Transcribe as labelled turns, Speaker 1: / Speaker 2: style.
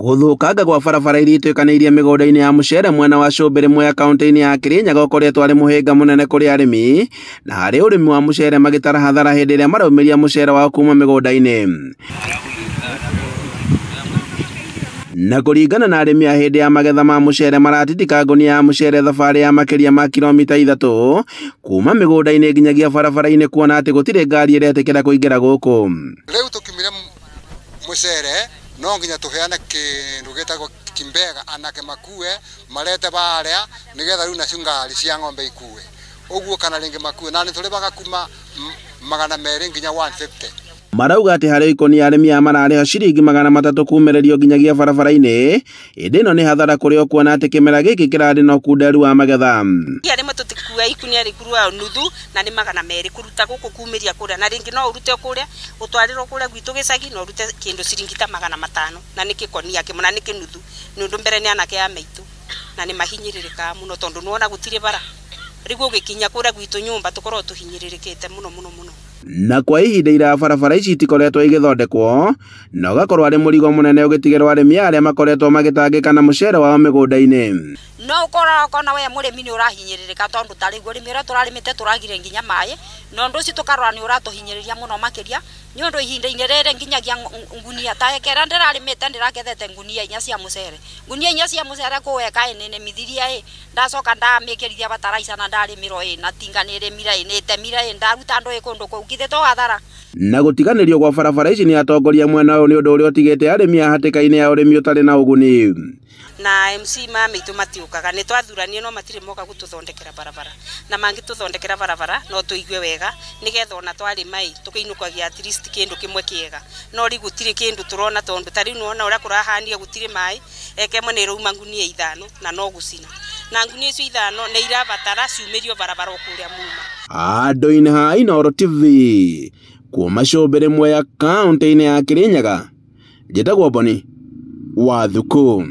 Speaker 1: Gũthũkanga gwa barabara iria ituĩkanĩirie mĩgũnda-inĩ ya mũcere mwena wa Cũmbĩrĩ Mwea kaunti-inĩ ya Kirinyaga ũkoretwo arĩ mũhĩnga mũnene kũrĩ arĩmi na harĩ ũrĩmi wa mũcere magĩtara hathara hĩndĩ ĩrĩa maraumĩria mũcere wao kuma mĩgũnda-inĩ. Na kũringana na arĩmi a hĩndĩ ya magetha ma mũcere maratindika ngũnia ya mũcere thabarĩ ya makĩria ma kilomita 3 kuma mĩgũnda-inĩ nginyagia barabara-inĩ kuona atĩ gũtirĩ ngari ĩretĩkĩra kũingĩra gũkũ.
Speaker 2: Rĩu tũkiumire mũcere no nginya tuheane kindu gitagwo kimbega anake makue marete baria nigetha riu nacio ngari cia ng'ombe ikue uguo kana ringi makue na nitulibaga kuma 200 nginya 150.
Speaker 1: Marauga atĩ harĩ ikoni arĩmi a mararĩha ciringi 300 kuumĩrĩrio nginyagia barabara-inĩ, ĩndĩ ĩno nĩ hathara kũrĩ o kuona atĩ kĩmera gĩkĩ kĩrarĩ na ũkunderu wa magetha.
Speaker 3: Arĩmi tũtikua ikuni arĩkurua nuthu na nĩ 200 kũruta gũkũ kuumĩria kũrĩa na rĩngĩ no ũrute kũrĩa ũtwarĩrwo kũrĩa gwitũ gĩcagi no ũrute kĩndũ ciringi ta 500 na nĩ kĩkonia kĩmwe na nĩ kĩnuthu nĩ ũndũ mbere nĩ anake ya maitũ na nĩ mahinyĩrĩrĩka mũno tondũ nĩwona gũtirĩ bara rĩu gũgĩkinya kũrĩa gwitũ nyũmba tũkorwo tũhinyĩrĩrĩkĩte mũno.
Speaker 1: Na kwa ihinda iraya barabara ici itikoretwo igĩthondekwo na ũgakorwo arĩ mũrigo mũnene ũgĩtigĩrwo arĩmi arĩa makoretwo magĩtangĩka na mũcere wao mĩgũnda-inĩ.
Speaker 3: No ũkona we mũrĩmi nĩ ũrahinyĩrĩrĩka tondũ tarĩ ũrĩmi ũrĩa tũrarĩmĩte tũragire nginya maĩ na ũndũ ũcio tũkarora nĩ ũratũhinyĩrĩria mũno makĩria nĩ ũndũ ihinda-inĩ rĩrĩ nginyagia ngunia ta ekera ndĩrarĩmĩte ndĩrakethete ngunia 4 cia mũcere ngunia 4 cia mũcere kũweka nene mithiria ndacoka ndamĩkĩrithia bataraica na ndarĩmĩrwo na tinga nĩ rĩmira nĩ temira ndaruta ndũ kũndũ kũu githĩtwo hathara. Na
Speaker 1: gũtiganĩrio gwa barabara ici nĩ atongoria mwena ũyũ nĩ ũndũ ũrĩa ũtigĩte arĩmi a hatĩka-inĩ ya ũrĩmi ũtarĩ na ũguni.
Speaker 3: Na MC maitũ matiũkaga nĩ twathuranio no matirĩ moka gũtũthondekera barabara na mangĩtũthondekera barabara no tũigue wega nĩgetha ona twarĩma tũkĩinũkagia at least kĩndũ kĩmwe kĩega no rĩ gũtirĩ kĩndũ tũrona tondũ tarĩ nĩwona ũrĩa kũrahania gũtirĩ maĩ ekemwe nĩ rauma ngunia 5 na no gũcina na ngunia icio 5 nĩ irabatara ciumĩrio barabara kũrĩa muma.
Speaker 1: Andũ-inĩ ha Inooro TV kuma Cũmbĩrĩ Mwea kaunti-inĩ ya Kirinyaga njĩtagwo Boni Wathuku.